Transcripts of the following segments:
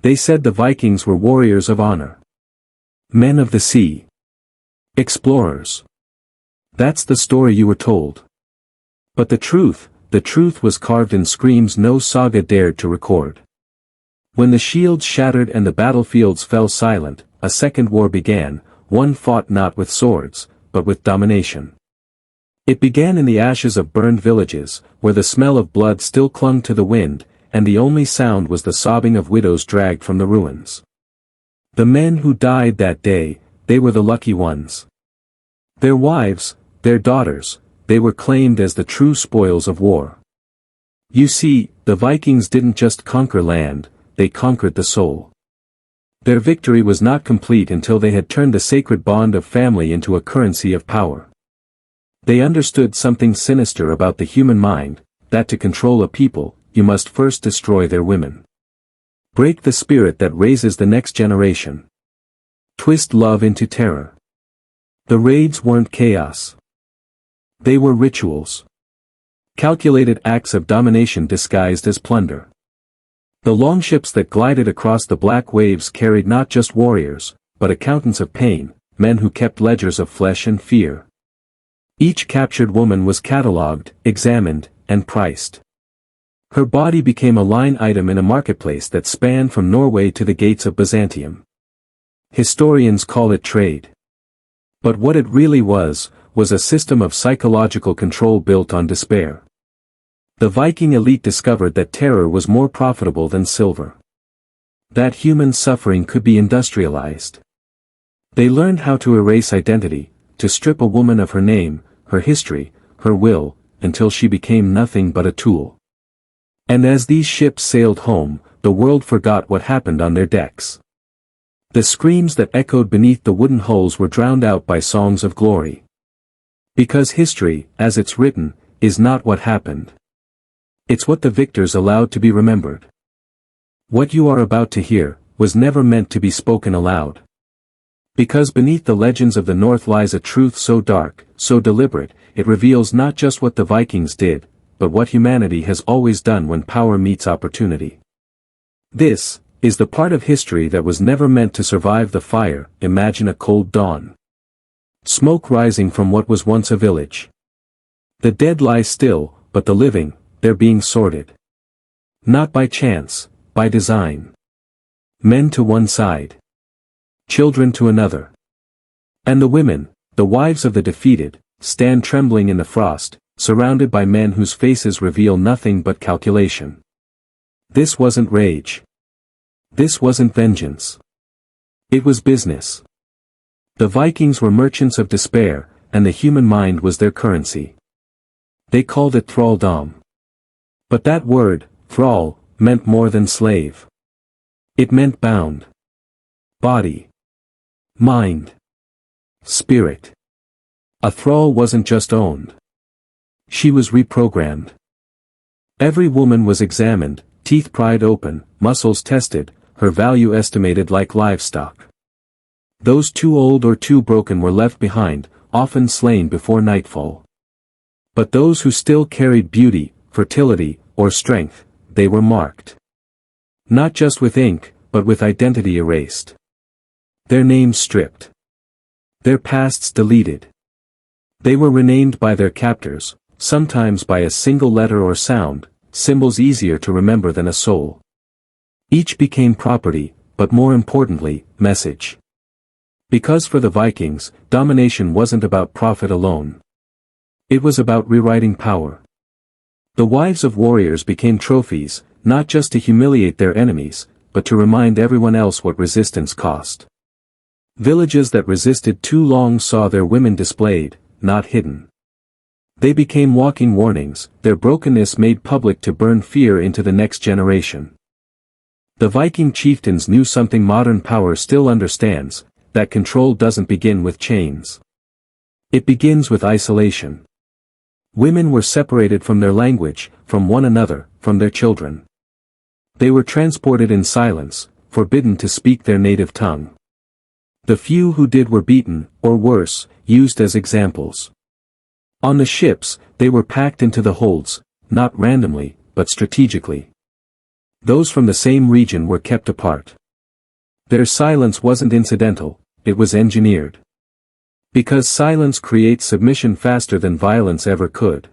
They said the Vikings were warriors of honor. Men of the sea. Explorers. That's the story you were told. But the truth was carved in screams no saga dared to record. When the shields shattered and the battlefields fell silent, a second war began, one fought not with swords, but with domination. It began in the ashes of burned villages, where the smell of blood still clung to the wind, and the only sound was the sobbing of widows dragged from the ruins. The men who died that day, they were the lucky ones. Their wives, their daughters, they were claimed as the true spoils of war. You see, the Vikings didn't just conquer land, they conquered the soul. Their victory was not complete until they had turned the sacred bond of family into a currency of power. They understood something sinister about the human mind, that to control a people, you must first destroy their women. Break the spirit that raises the next generation. Twist love into terror. The raids weren't chaos. They were rituals. Calculated acts of domination disguised as plunder. The longships that glided across the black waves carried not just warriors, but accountants of pain, men who kept ledgers of flesh and fear. Each captured woman was catalogued, examined, and priced. Her body became a line item in a marketplace that spanned from Norway to the gates of Byzantium. Historians call it trade. But what it really was a system of psychological control built on despair. The Viking elite discovered that terror was more profitable than silver. That human suffering could be industrialized. They learned how to erase identity, to strip a woman of her name, her history, her will, until she became nothing but a tool. And as these ships sailed home, the world forgot what happened on their decks. The screams that echoed beneath the wooden hulls were drowned out by songs of glory. Because history, as it's written, is not what happened. It's what the victors allowed to be remembered. What you are about to hear, was never meant to be spoken aloud. Because beneath the legends of the North lies a truth so dark, so deliberate, it reveals not just what the Vikings did, but what humanity has always done when power meets opportunity. This is the part of history that was never meant to survive the fire. Imagine a cold dawn. Smoke rising from what was once a village. The dead lie still, but the living, they're being sorted. Not by chance, by design. Men to one side. Children to another. And the women, the wives of the defeated, stand trembling in the frost, surrounded by men whose faces reveal nothing but calculation. This wasn't rage. This wasn't vengeance. It was business. The Vikings were merchants of despair, and the human mind was their currency. They called it thraldom. But that word, thrall, meant more than slave. It meant bound. Body. Mind. Spirit. A thrall wasn't just owned. She was reprogrammed. Every woman was examined, teeth pried open, muscles tested, her value estimated like livestock. Those too old or too broken were left behind, often slain before nightfall. But those who still carried beauty, fertility, or strength, they were marked. Not just with ink, but with identity erased. Their names stripped. Their pasts deleted. They were renamed by their captors, sometimes by a single letter or sound, symbols easier to remember than a soul. Each became property, but more importantly, message. Because for the Vikings, domination wasn't about profit alone. It was about rewriting power. The wives of warriors became trophies, not just to humiliate their enemies, but to remind everyone else what resistance cost. Villages that resisted too long saw their women displayed, not hidden. They became walking warnings, their brokenness made public to burn fear into the next generation. The Viking chieftains knew something modern power still understands, that control doesn't begin with chains. It begins with isolation. Women were separated from their language, from one another, from their children. They were transported in silence, forbidden to speak their native tongue. The few who did were beaten, or worse, used as examples. On the ships, they were packed into the holds, not randomly, but strategically. Those from the same region were kept apart. Their silence wasn't incidental, it was engineered. Because silence creates submission faster than violence ever could.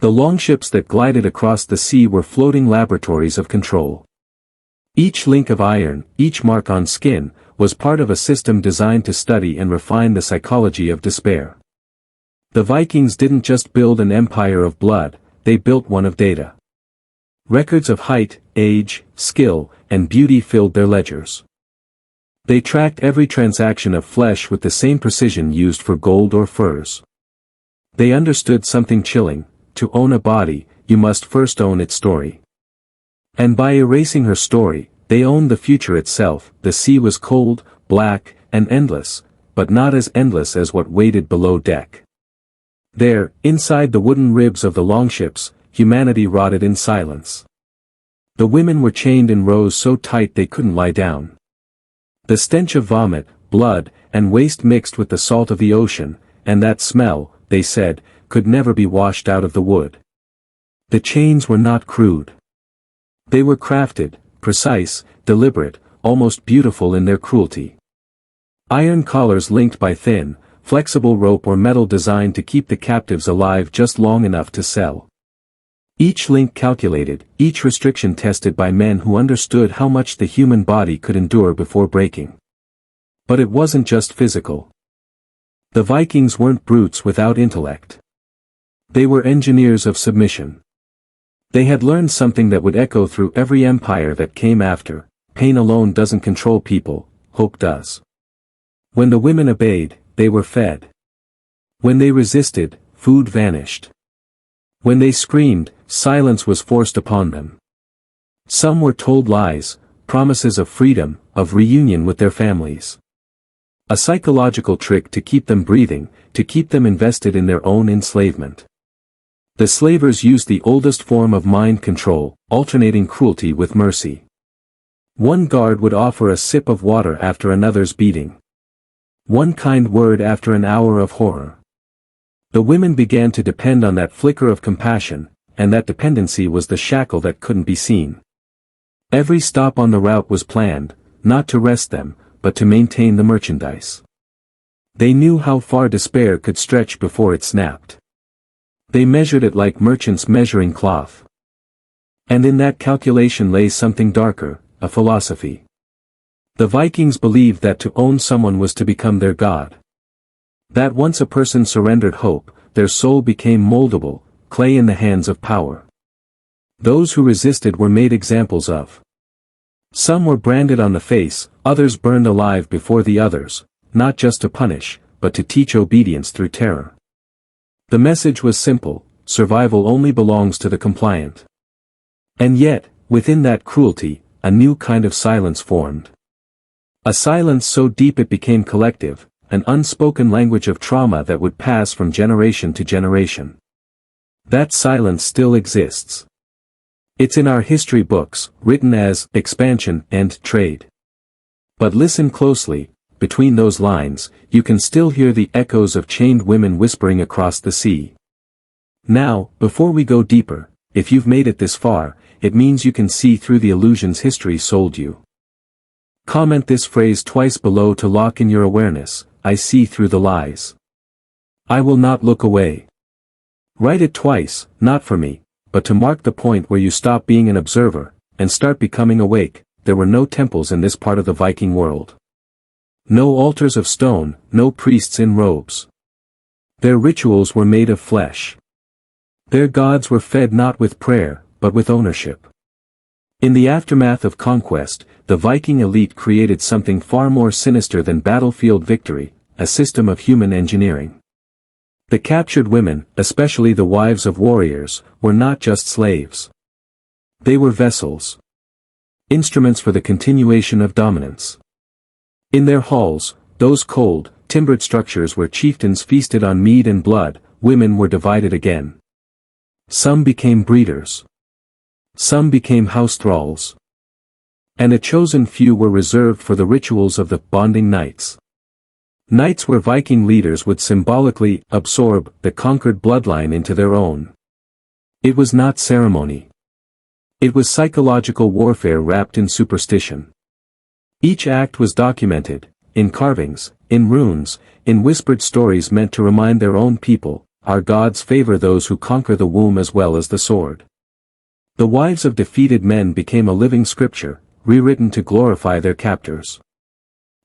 The longships that glided across the sea were floating laboratories of control. Each link of iron, each mark on skin, was part of a system designed to study and refine the psychology of despair. The Vikings didn't just build an empire of blood, they built one of data. Records of height, age, skill, and beauty filled their ledgers. They tracked every transaction of flesh with the same precision used for gold or furs. They understood something chilling: to own a body, you must first own its story. And by erasing her story, they owned the future itself. The sea was cold, black, and endless, but not as endless as what waited below deck. There, inside the wooden ribs of the longships, humanity rotted in silence. The women were chained in rows so tight they couldn't lie down. The stench of vomit, blood, and waste mixed with the salt of the ocean, and that smell, they said, could never be washed out of the wood. The chains were not crude. They were crafted, precise, deliberate, almost beautiful in their cruelty. Iron collars linked by thin, flexible rope or metal designed to keep the captives alive just long enough to sell. Each link calculated, each restriction tested by men who understood how much the human body could endure before breaking. But it wasn't just physical. The Vikings weren't brutes without intellect. They were engineers of submission. They had learned something that would echo through every empire that came after: pain alone doesn't control people, hope does. When the women obeyed, they were fed. When they resisted, food vanished. When they screamed, silence was forced upon them. Some were told lies, promises of freedom, of reunion with their families. A psychological trick to keep them breathing, to keep them invested in their own enslavement. The slavers used the oldest form of mind control, alternating cruelty with mercy. One guard would offer a sip of water after another's beating. One kind word after an hour of horror. The women began to depend on that flicker of compassion, and that dependency was the shackle that couldn't be seen. Every stop on the route was planned, not to rest them, but to maintain the merchandise. They knew how far despair could stretch before it snapped. They measured it like merchants measuring cloth. And in that calculation lay something darker, a philosophy. The Vikings believed that to own someone was to become their god. That once a person surrendered hope, their soul became moldable, clay in the hands of power. Those who resisted were made examples of. Some were branded on the face, others burned alive before the others, not just to punish, but to teach obedience through terror. The message was simple: survival only belongs to the compliant. And yet, within that cruelty, a new kind of silence formed. A silence so deep it became collective, an unspoken language of trauma that would pass from generation to generation. That silence still exists. It's in our history books, written as expansion and trade. But listen closely, between those lines, you can still hear the echoes of chained women whispering across the sea. Now, before we go deeper, if you've made it this far, it means you can see through the illusions history sold you. Comment this phrase twice below to lock in your awareness: I see through the lies. I will not look away. Write it twice, not for me, but to mark the point where you stop being an observer, and start becoming awake. There were no temples in this part of the Viking world. No altars of stone, no priests in robes. Their rituals were made of flesh. Their gods were fed not with prayer, but with ownership. In the aftermath of conquest, the Viking elite created something far more sinister than battlefield victory: a system of human engineering. The captured women, especially the wives of warriors, were not just slaves. They were vessels. Instruments for the continuation of dominance. In their halls, those cold, timbered structures where chieftains feasted on mead and blood, women were divided again. Some became breeders. Some became house thralls. And a chosen few were reserved for the rituals of the bonding nights. Nights where Viking leaders would symbolically absorb the conquered bloodline into their own. It was not ceremony. It was psychological warfare wrapped in superstition. Each act was documented, in carvings, in runes, in whispered stories meant to remind their own people, our gods favor those who conquer the womb as well as the sword. The wives of defeated men became a living scripture, rewritten to glorify their captors.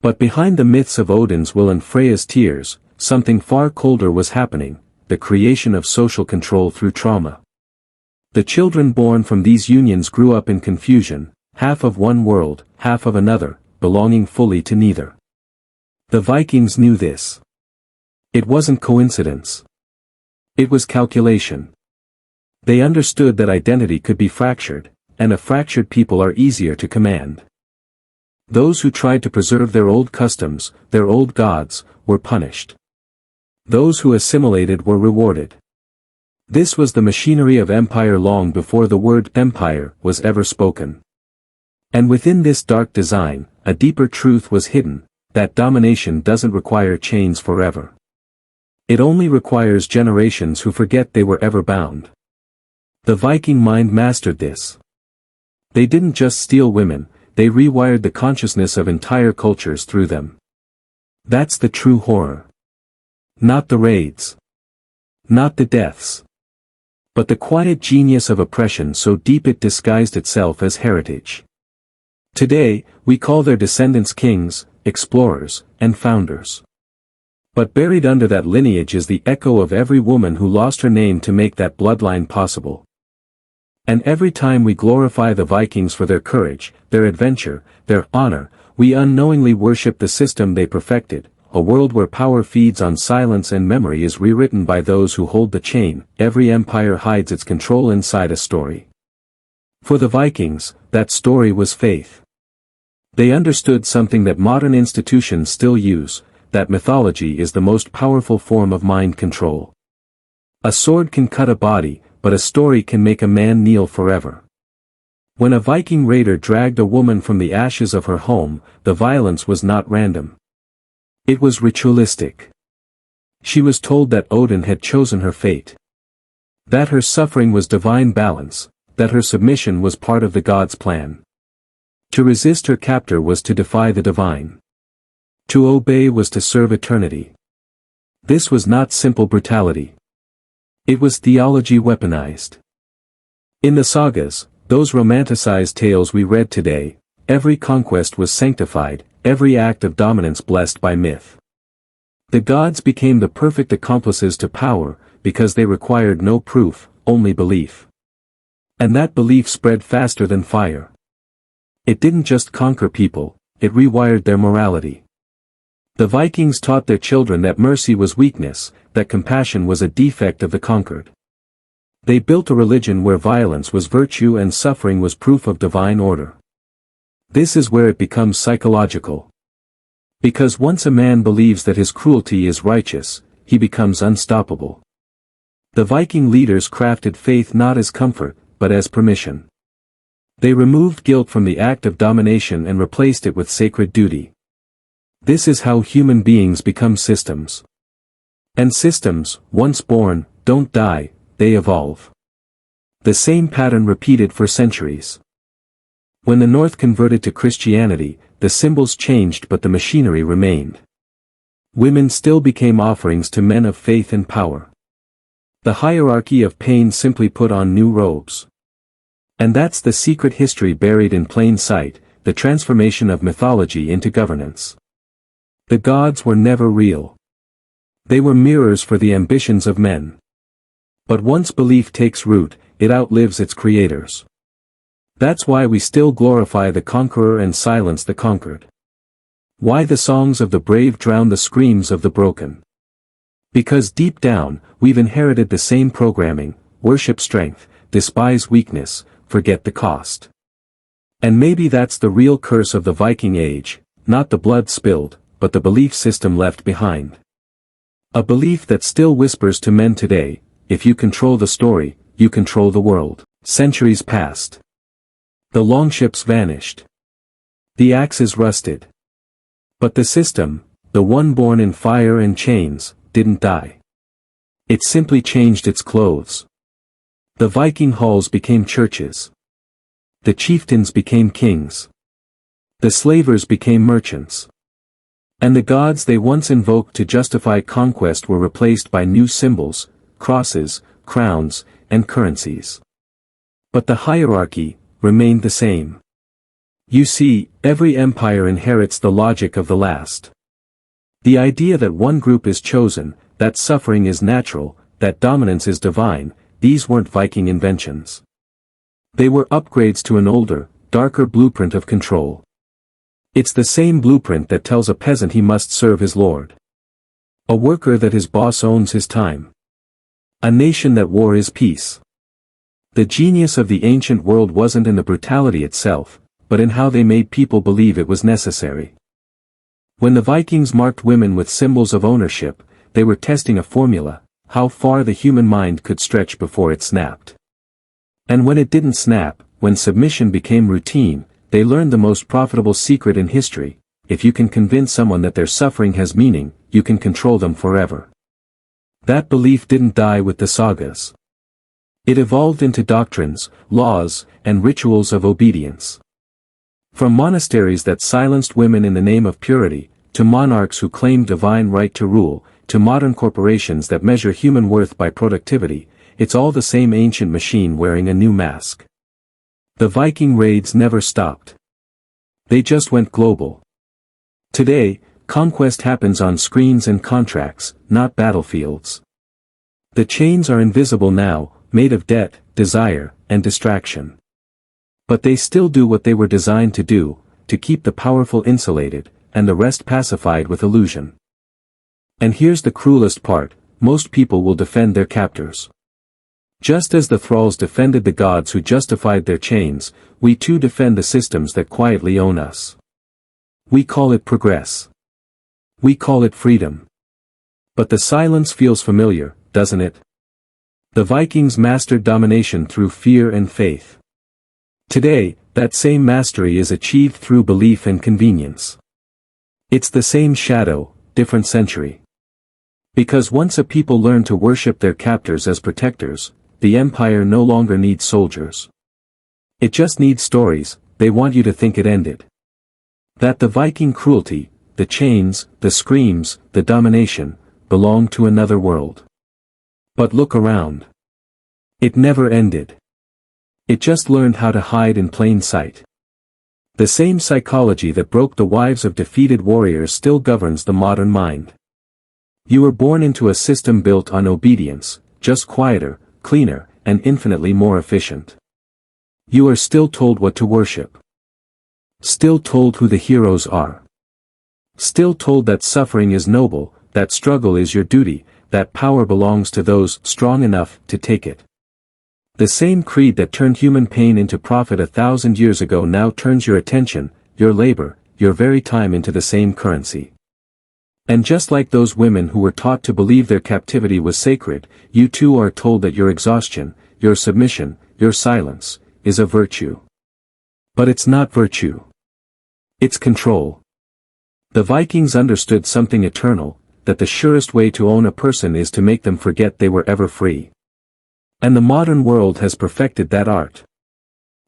But behind the myths of Odin's will and Freya's tears, something far colder was happening, the creation of social control through trauma. The children born from these unions grew up in confusion, half of one world, half of another, belonging fully to neither. The Vikings knew this. It wasn't coincidence. It was calculation. They understood that identity could be fractured, and a fractured people are easier to command. Those who tried to preserve their old customs, their old gods, were punished. Those who assimilated were rewarded. This was the machinery of empire long before the word empire was ever spoken. And within this dark design, a deeper truth was hidden, that domination doesn't require chains forever. It only requires generations who forget they were ever bound. The Viking mind mastered this. They didn't just steal women, they rewired the consciousness of entire cultures through them. That's the true horror. Not the raids. Not the deaths. But the quiet genius of oppression so deep it disguised itself as heritage. Today, we call their descendants kings, explorers, and founders. But buried under that lineage is the echo of every woman who lost her name to make that bloodline possible. And every time we glorify the Vikings for their courage, their adventure, their honor, we unknowingly worship the system they perfected, a world where power feeds on silence and memory is rewritten by those who hold the chain. Every empire hides its control inside a story. For the Vikings, that story was faith. They understood something that modern institutions still use, that mythology is the most powerful form of mind control. A sword can cut a body, but a story can make a man kneel forever. When a Viking raider dragged a woman from the ashes of her home, the violence was not random. It was ritualistic. She was told that Odin had chosen her fate. That her suffering was divine balance, that her submission was part of the god's plan. To resist her captor was to defy the divine. To obey was to serve eternity. This was not simple brutality. It was theology weaponized. In the sagas, those romanticized tales we read today, every conquest was sanctified, every act of dominance blessed by myth. The gods became the perfect accomplices to power, because they required no proof, only belief. And that belief spread faster than fire. It didn't just conquer people, it rewired their morality. The Vikings taught their children that mercy was weakness, that compassion was a defect of the conquered. They built a religion where violence was virtue and suffering was proof of divine order. This is where it becomes psychological. Because once a man believes that his cruelty is righteous, he becomes unstoppable. The Viking leaders crafted faith not as comfort, but as permission. They removed guilt from the act of domination and replaced it with sacred duty. This is how human beings become systems. And systems, once born, don't die, they evolve. The same pattern repeated for centuries. When the North converted to Christianity, the symbols changed but the machinery remained. Women still became offerings to men of faith and power. The hierarchy of pain simply put on new robes. And that's the secret history buried in plain sight, the transformation of mythology into governance. The gods were never real. They were mirrors for the ambitions of men. But once belief takes root, it outlives its creators. That's why we still glorify the conqueror and silence the conquered. Why the songs of the brave drown the screams of the broken. Because deep down, we've inherited the same programming: worship strength, despise weakness, forget the cost. And maybe that's the real curse of the Viking Age, not the blood spilled, but the belief system left behind. A belief that still whispers to men today: if you control the story, you control the world. Centuries passed. The longships vanished. The axes rusted. But the system, the one born in fire and chains, didn't die. It simply changed its clothes. The Viking halls became churches. The chieftains became kings. The slavers became merchants. And the gods they once invoked to justify conquest were replaced by new symbols, crosses, crowns, and currencies. But the hierarchy remained the same. You see, every empire inherits the logic of the last. The idea that one group is chosen, that suffering is natural, that dominance is divine, these weren't Viking inventions. They were upgrades to an older, darker blueprint of control. It's the same blueprint that tells a peasant he must serve his lord. A worker that his boss owns his time. A nation that war is peace. The genius of the ancient world wasn't in the brutality itself, but in how they made people believe it was necessary. When the Vikings marked women with symbols of ownership, they were testing a formula, how far the human mind could stretch before it snapped. And when it didn't snap, when submission became routine, they learned the most profitable secret in history: if you can convince someone that their suffering has meaning, you can control them forever. That belief didn't die with the sagas. It evolved into doctrines, laws, and rituals of obedience. From monasteries that silenced women in the name of purity, to monarchs who claimed divine right to rule, to modern corporations that measure human worth by productivity, it's all the same ancient machine wearing a new mask. The Viking raids never stopped. They just went global. Today, conquest happens on screens and contracts, not battlefields. The chains are invisible now, made of debt, desire, and distraction. But they still do what they were designed to do, to keep the powerful insulated, and the rest pacified with illusion. And here's the cruelest part: most people will defend their captors. Just as the thralls defended the gods who justified their chains, we too defend the systems that quietly own us. We call it progress. We call it freedom. But the silence feels familiar, doesn't it? The Vikings mastered domination through fear and faith. Today, that same mastery is achieved through belief and convenience. It's the same shadow, different century. Because once a people learn to worship their captors as protectors, the empire no longer needs soldiers. It just needs stories. They want you to think it ended. That the Viking cruelty, the chains, the screams, the domination, belonged to another world. But look around. It never ended. It just learned how to hide in plain sight. The same psychology that broke the wives of defeated warriors still governs the modern mind. You were born into a system built on obedience, just quieter, cleaner, and infinitely more efficient. You are still told what to worship. Still told who the heroes are. Still told that suffering is noble, that struggle is your duty, that power belongs to those strong enough to take it. The same creed that turned human pain into profit 1,000 years ago now turns your attention, your labor, your very time into the same currency. And just like those women who were taught to believe their captivity was sacred, you too are told that your exhaustion, your submission, your silence, is a virtue. But it's not virtue. It's control. The Vikings understood something eternal, that the surest way to own a person is to make them forget they were ever free. And the modern world has perfected that art.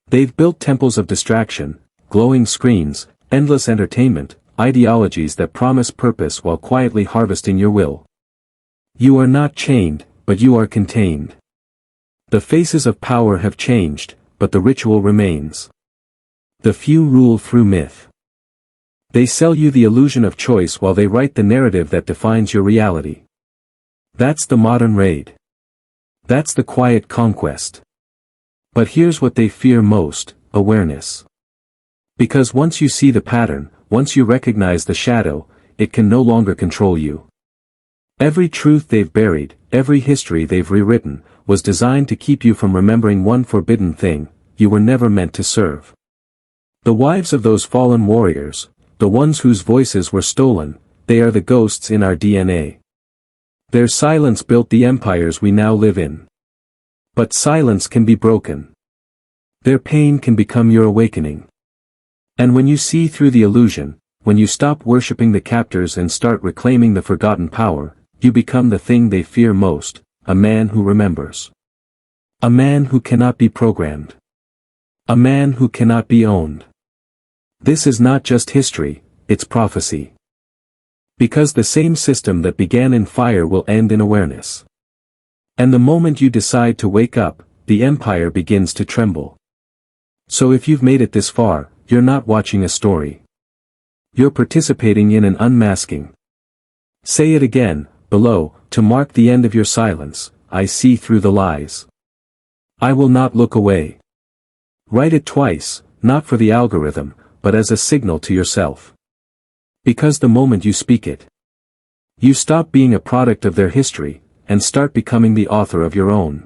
They've built temples of distraction, glowing screens, endless entertainment, ideologies that promise purpose while quietly harvesting your will. You are not chained, but you are contained. The faces of power have changed, but the ritual remains. The few rule through myth. They sell you the illusion of choice while they write the narrative that defines your reality. That's the modern raid. That's the quiet conquest. But here's what they fear most: awareness. Because once you see the pattern, once you recognize the shadow, it can no longer control you. Every truth they've buried, every history they've rewritten, was designed to keep you from remembering one forbidden thing: you were never meant to serve. The wives of those fallen warriors, the ones whose voices were stolen, they are the ghosts in our DNA. Their silence built the empires we now live in. But silence can be broken. Their pain can become your awakening. And when you see through the illusion, when you stop worshipping the captors and start reclaiming the forgotten power, you become the thing they fear most: a man who remembers. A man who cannot be programmed. A man who cannot be owned. This is not just history, it's prophecy. Because the same system that began in fire will end in awareness. And the moment you decide to wake up, the empire begins to tremble. So if you've made it this far, you're not watching a story. You're participating in an unmasking. Say it again, below, to mark the end of your silence. I see through the lies. I will not look away. Write it twice, not for the algorithm, but as a signal to yourself. Because the moment you speak it, you stop being a product of their history, and start becoming the author of your own.